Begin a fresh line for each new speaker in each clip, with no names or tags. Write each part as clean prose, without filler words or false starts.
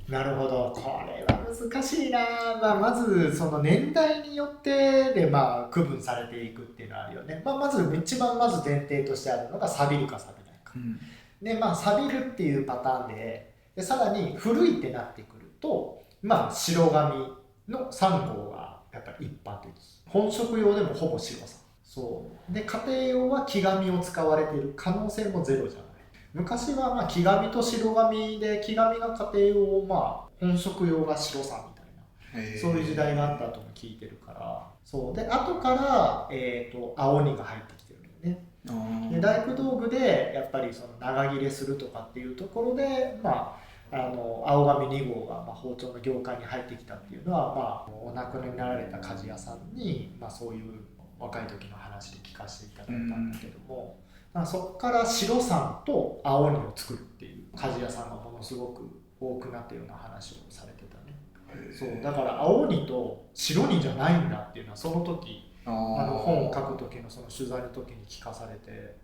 なるほど、これは難しいな。まずその年代によってで、区分されていくっていうのはあるよね。まず一番まず前提としてあるのが錆びるか錆びないか。
うん。
で、錆びるっていうパターンでさらに古いってなってくると、白紙の3号がやっぱり一般的。本職用でもほぼ白さ。そう。で、家庭用は木紙を使われている可能性もゼロじゃない。昔は木紙と白紙で、木紙が家庭用、本職用が白さみたいな、そういう時代があったとも聞いてるから、そうで後から、青鬼が入ってきてるんだよね。で大工道具でやっぱりその長切れするとかっていうところで、青紙2号が包丁の業界に入ってきたっていうのは、お亡くなりになられた鍛冶屋さんに、そういう若い時の話で聞かせていただいたんだけども、そこから白さんと青鬼を作るっていう鍛冶屋さんがものすごく多くなったような話をされてたね。そうだから青鬼と白鬼じゃないんだっていうのはその時本を書く時のその取材の時に聞かされて、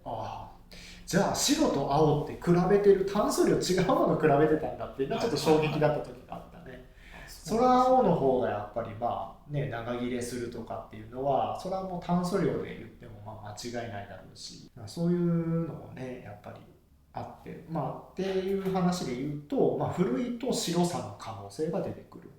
じゃあ白と青って比べてる炭素量違うもの比べてたんだっていうのはちょっと衝撃だった時があったね。それは青の方がやっぱり長切れするとかっていうのはそれはもう炭素量で言っても間違いないだろうし、そういうのもねやっぱりあって、っていう話で言うと、古いと白さの可能性が出てくる。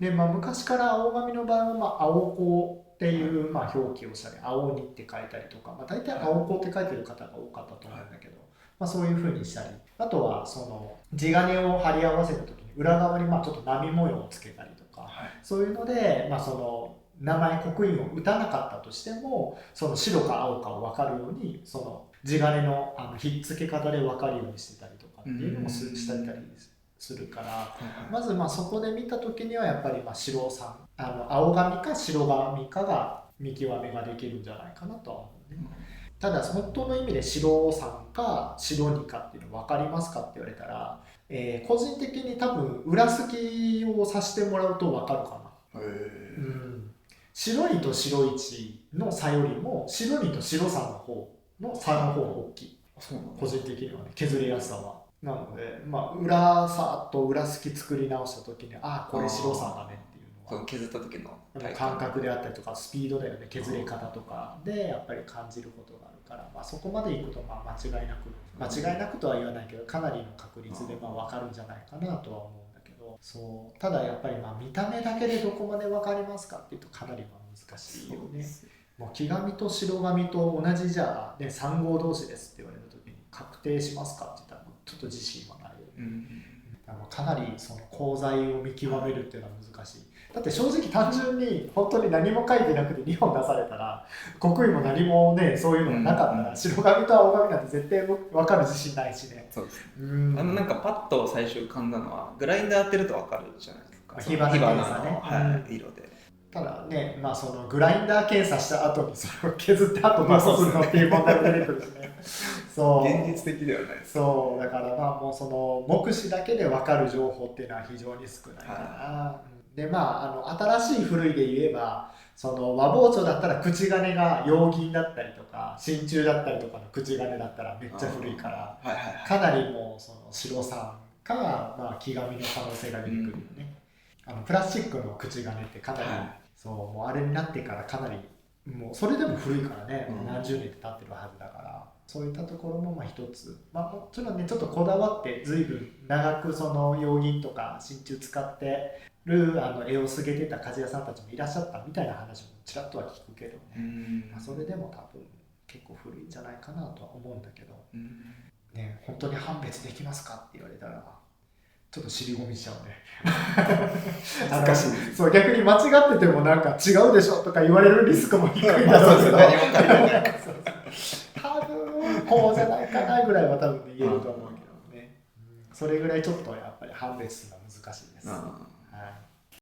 で、昔から青紙の場合は、青子っていう、表記をしたり、青にって書いたりとか、大体青子って書いてる方が多かったと思うんだけど、そういう風にしたり、あとはその地金を貼り合わせた時に裏側にちょっと波模様をつけたりとか、そういうので、その名前刻印を打たなかったとしても、その白か青かを分かるように、その地金のひっつけ方で分かるようにしてたりとかっていうのもしたりするから、まずそこで見た時にはやっぱり白さん、青紙か白紙かが見極めができるんじゃないかなとは思うね。ただ本当の意味で白さんか白二かっていうの分かりますかって言われたら、個人的に多分裏すきをさせてもらうと分かるかな。白二と白一の差よりも白二と白三の方の差の方が大きい。個人的にはね、削れやすさは。なので、裏さと裏すき作り直した時にこれ白さだねっていうのは
削った時の
感覚であったりとかスピードだよね、削れ方とかでやっぱり感じることがあるから、そこまでいくと間違いなくとは言わないけどかなりの確率で分かるんじゃないかなとは思うんだけど、そうただやっぱり見た目だけでどこまで分かりますかっていうとかなり難しいよね。もう木紙と白紙と同じじゃあ、3号同士ですって言われた時に確定しますかって言ったらちょっと自信はないよね。かなりその功罪を見極めるっていうのは難しい。だって正直単純に本当に何も書いてなくて2本出されたら刻印も何もねそういうのがなかったら、白紙と青紙なんて絶対分かる自信ないしね。
そうです。なんかパッと最初浮かんだのはグラインダー当てると分かるじゃないですか。
火花検査ね。
色で。
ただね、そのグラインダー検査した後にそれを削った後どうするのっていう問題も出てくるしね。そう
現実的ではないです。
そうだからもうその目視だけで分かる情報っていうのは非常に少ないかな。で新しい古いで言えばその和包丁だったら口金が洋銀だったりとか真鍮だったりとかの口金だったらめっちゃ古いから、かなりもうその白さんか、木紙の可能性が出てくるよね。プラスチックの口金ってかなり、そうもうあれになってからかなりもうそれでも古いからね、何十年って経ってるはずだから、そういったところも一つ、もちろんねちょっとこだわって随分長くその洋銀とか真鍮使ってる絵をすげてた鍛冶屋さんたちもいらっしゃったみたいな話もちらっとは聞くけどね、それでも多分結構古いんじゃないかなとは思うんだけど、ね、本当に判別できますかって言われたらちょっと尻込みしちゃうね。難しい。そう逆に間違っててもなんか違うでしょとか言われるリスクも低いんだろうけど、多分こうじゃないかなぐらいは多分言えると思うけどね。それぐらいちょっとやっぱり判別するのは難しいです。はい。